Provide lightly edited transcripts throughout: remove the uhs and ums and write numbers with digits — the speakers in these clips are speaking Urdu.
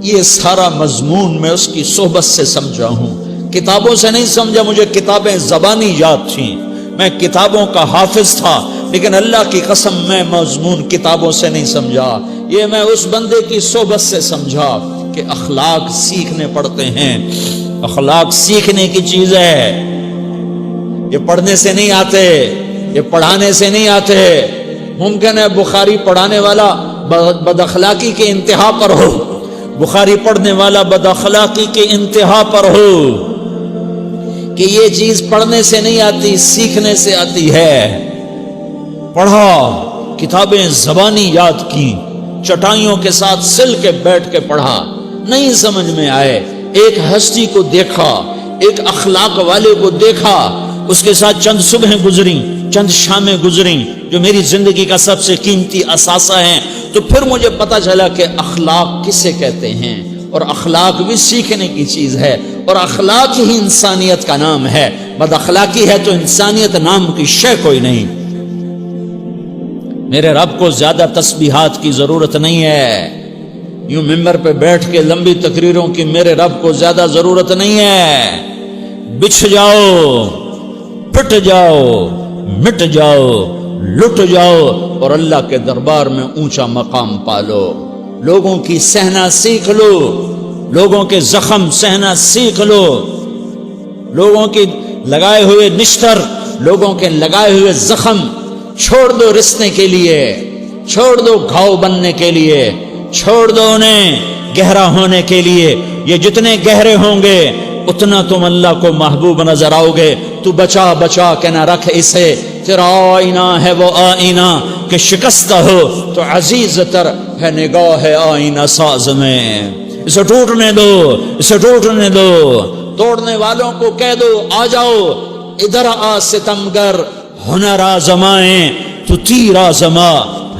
یہ سارا مضمون میں اس کی صحبت سے سمجھا ہوں، کتابوں سے نہیں سمجھا۔ مجھے کتابیں زبانی یاد تھیں، میں کتابوں کا حافظ تھا، لیکن اللہ کی قسم میں مضمون کتابوں سے نہیں سمجھا، یہ میں اس بندے کی صحبت سے سمجھا کہ اخلاق سیکھنے پڑتے ہیں۔ اخلاق سیکھنے کی چیز ہے، یہ پڑھنے سے نہیں آتے، یہ پڑھانے سے نہیں آتے۔ ممکن ہے بخاری پڑھانے والا بد اخلاقی کے انتہا پر ہو، بخاری پڑھنے والا بد اخلاقی کے انتہا پر ہو، کہ یہ چیز پڑھنے سے نہیں آتی، سیکھنے سے آتی ہے۔ پڑھا، کتابیں زبانی یاد کی، چٹائیوں کے ساتھ سل کے بیٹھ کے پڑھا، نہیں سمجھ میں آئے، ایک ہستی کو دیکھا، ایک اخلاق والے کو دیکھا، اس کے ساتھ چند صبحیں گزریں، چند شامیں گزریں جو میری زندگی کا سب سے قیمتی اثاثہ ہیں، تو پھر مجھے پتا چلا کہ اخلاق کسے کہتے ہیں، اور اخلاق بھی سیکھنے کی چیز ہے، اور اخلاق ہی انسانیت کا نام ہے۔ بد اخلاقی ہے تو انسانیت نام کی شے کوئی نہیں۔ میرے رب کو زیادہ تسبیحات کی ضرورت نہیں ہے، یوں ممبر پہ بیٹھ کے لمبی تقریروں کی میرے رب کو زیادہ ضرورت نہیں ہے۔ بچھ جاؤ، پٹ جاؤ، مٹ جاؤ، لٹ جاؤ، اور اللہ کے دربار میں اونچا مقام پالو۔ لوگوں کی سہنا سیکھ لو، لوگوں کے زخم سہنا سیکھ لو، لوگوں کی لگائے ہوئے نشتر، لوگوں کے لگائے ہوئے زخم چھوڑ دو رسنے کے لیے، چھوڑ دو گھاؤ بننے کے لیے، چھوڑ دو انہیں گہرا ہونے کے لیے۔ یہ جتنے گہرے ہوں گے اتنا تم اللہ کو محبوب نظر آؤ گے۔ تو بچا بچا کے نہ رکھ اسے، تیرا آئینہ ہے وہ آئینہ کہ شکستہ ہو تو عزیز تر ہے نگاہ آئینہ ساز میں۔ اسے ٹوٹنے دو، اسے ٹوٹنے دو، توڑنے والوں کو کہہ دو آ جاؤ ادھر آ ستمگر، ہنر آزمائیں تو تیر آزما،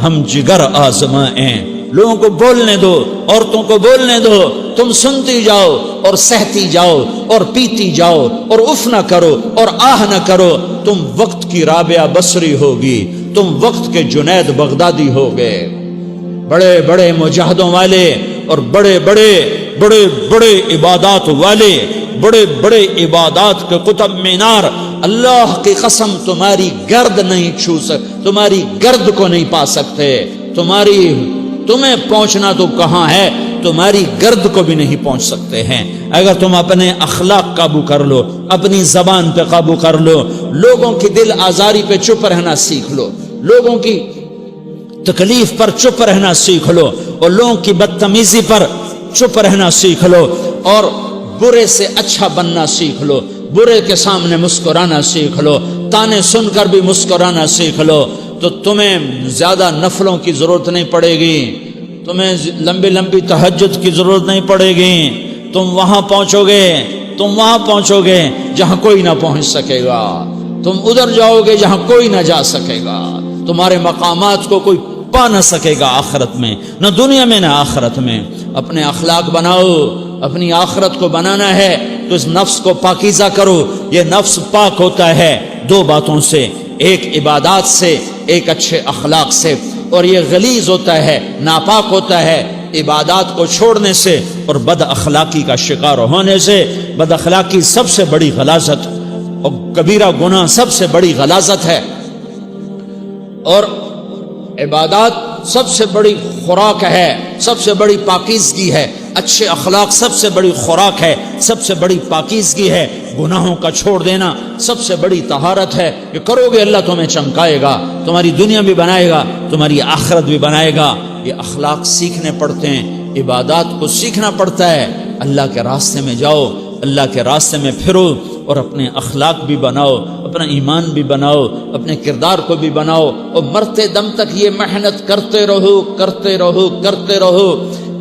ہم جگر آزمائیں۔ لوگوں کو بولنے دو، عورتوں کو بولنے دو، تم سنتی جاؤ اور سہتی جاؤ اور پیتی جاؤ اور اف نہ کرو اور آہ نہ کرو۔ تم وقت کی رابعہ بصری ہوگی، تم وقت کے جنید بغدادی ہوگے۔ بڑے بڑے مجاہدوں والے اور بڑے بڑے بڑے بڑے عبادات والے، بڑے بڑے عبادات کے قطب مینار، اللہ کی قسم تمہاری گرد نہیں چھو سکتے، تمہاری گرد کو نہیں پا سکتے۔ تمہیں پہنچنا تو کہاں ہے، تمہاری گرد کو بھی نہیں پہنچ سکتے ہیں۔ اگر تم اپنے اخلاق قابو کر لو، اپنی زبان پہ قابو کر لو، لوگوں کی دل آزاری پہ چپ رہنا سیکھ لو، لوگوں کی تکلیف پر چپ رہنا سیکھ لو، اور لوگوں کی بدتمیزی پر چپ رہنا سیکھ لو، اور برے سے اچھا بننا سیکھ لو، برے کے سامنے مسکرانا سیکھ لو، تانے سن کر بھی مسکرانا سیکھ لو، تو تمہیں زیادہ نفلوں کی ضرورت نہیں پڑے گی، تمہیں لمبی لمبی تہجد کی ضرورت نہیں پڑے گی۔ تم وہاں پہنچو گے، تم وہاں پہنچو گے جہاں کوئی نہ پہنچ سکے گا، تم ادھر جاؤ گے جہاں کوئی نہ جا سکے گا، تمہارے مقامات کو کوئی پا نہ سکے گا آخرت میں، نہ دنیا میں نہ آخرت میں۔ اپنے اخلاق بناؤ، اپنی آخرت کو بنانا ہے تو اس نفس کو پاکیزہ کرو۔ یہ نفس پاک ہوتا ہے دو باتوں سے، ایک عبادات سے، ایک اچھے اخلاق سے، اور یہ غلیظ ہوتا ہے، ناپاک ہوتا ہے عبادات کو چھوڑنے سے اور بد اخلاقی کا شکار ہونے سے۔ بد اخلاقی سب سے بڑی غلاظت اور کبیرہ گناہ سب سے بڑی غلاظت ہے، اور عبادات سب سے بڑی خوراک ہے، سب سے بڑی پاکیزگی ہے۔ اچھے اخلاق سب سے بڑی خوراک ہے، سب سے بڑی پاکیزگی ہے۔ گناہوں کا چھوڑ دینا سب سے بڑی طہارت ہے۔ یہ کرو گے اللہ تمہیں چمکائے گا، تمہاری دنیا بھی بنائے گا، تمہاری آخرت بھی بنائے گا۔ یہ اخلاق سیکھنے پڑتے ہیں، عبادات کو سیکھنا پڑتا ہے۔ اللہ کے راستے میں جاؤ، اللہ کے راستے میں پھرو، اور اپنے اخلاق بھی بناؤ، اپنا ایمان بھی بناؤ، اپنے کردار کو بھی بناؤ، اور مرتے دم تک یہ محنت کرتے رہو، کرتے رہو، کرتے رہو۔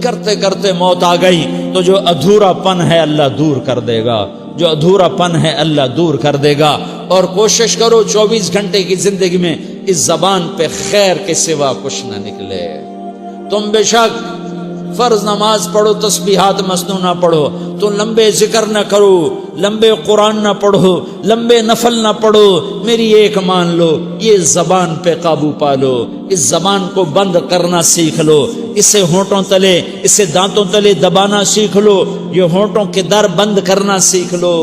کرتے کرتے موت آ گئی تو جو ادھورا پن ہے اللہ دور کر دے گا، جو ادھورا پن ہے اللہ دور کر دے گا۔ اور کوشش کرو 24 گھنٹے کی زندگی میں اس زبان پہ خیر کے سوا کچھ نہ نکلے۔ تم بے شک فرض نماز پڑھو تسبیحات مسنون نہ پڑھو، تو لمبے ذکر نہ کرو، لمبے قرآن نہ پڑھو، لمبے نفل نہ پڑھو، میری ایک مان لو، یہ زبان پہ قابو پالو، اس زبان کو بند کرنا سیکھ لو، اسے ہونٹوں تلے، اسے دانتوں تلے دبانا سیکھ لو، یہ ہونٹوں کے در بند کرنا سیکھ لو۔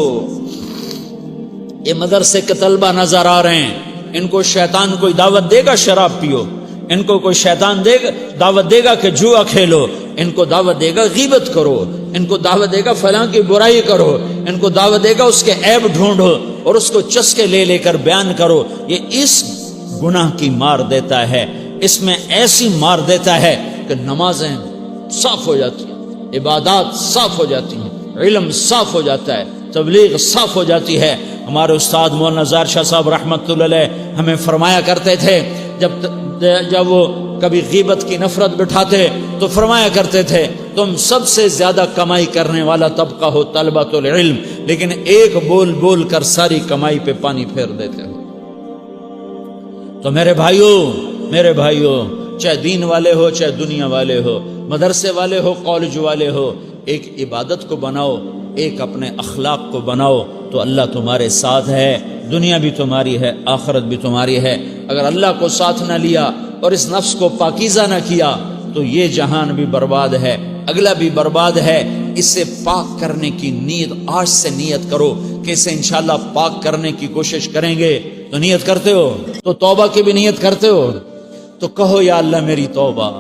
یہ مدرسے کے طلبہ نظر آ رہے ہیں، ان کو شیطان کوئی دعوت دے گا شراب پیو، ان کو کوئی شیطان دعوت دے گا کہ جوا کھیلو، ان کو دعوت دے گا غیبت کرو، ان کو دعوت دے گا فلاں کی برائی کرو، ان کو دعوت دے گا اس کے عیب ڈھونڈو اور اس کو چسکے لے لے کر بیان کرو۔ یہ اس گناہ کی مار دیتا ہے، اس میں ایسی مار دیتا ہے کہ نمازیں صاف ہو جاتی ہیں، عبادات صاف ہو جاتی ہیں، علم صاف ہو جاتا ہے، تبلیغ صاف ہو جاتی ہے۔ ہمارے استاد مولانا زار شاہ صاحب رحمۃ اللہ علیہ ہمیں فرمایا کرتے تھے، جب وہ کبھی غیبت کی نفرت بٹھاتے تو فرمایا کرتے تھے تم سب سے زیادہ کمائی کرنے والا طبقہ ہو طلبۃ العلم، لیکن ایک بول بول کر ساری کمائی پہ پانی پھیر دیتے ہو۔ تو میرے بھائیوں چاہے دین والے ہو چاہے دنیا والے ہو، مدرسے والے ہو کالج والے ہو، ایک عبادت کو بناؤ، ایک اپنے اخلاق کو بناؤ، تو اللہ تمہارے ساتھ ہے، دنیا بھی تمہاری ہے، آخرت بھی تمہاری ہے۔ اگر اللہ کو ساتھ نہ لیا اور اس نفس کو پاکیزہ نہ کیا تو یہ جہان بھی برباد ہے، اگلا بھی برباد ہے۔ اسے پاک کرنے کی نیت آج سے نیت کرو کہ اسے انشاءاللہ پاک کرنے کی کوشش کریں گے۔ تو نیت کرتے ہو تو توبہ کی بھی نیت کرتے ہو، تو کہو یا اللہ میری توبہ،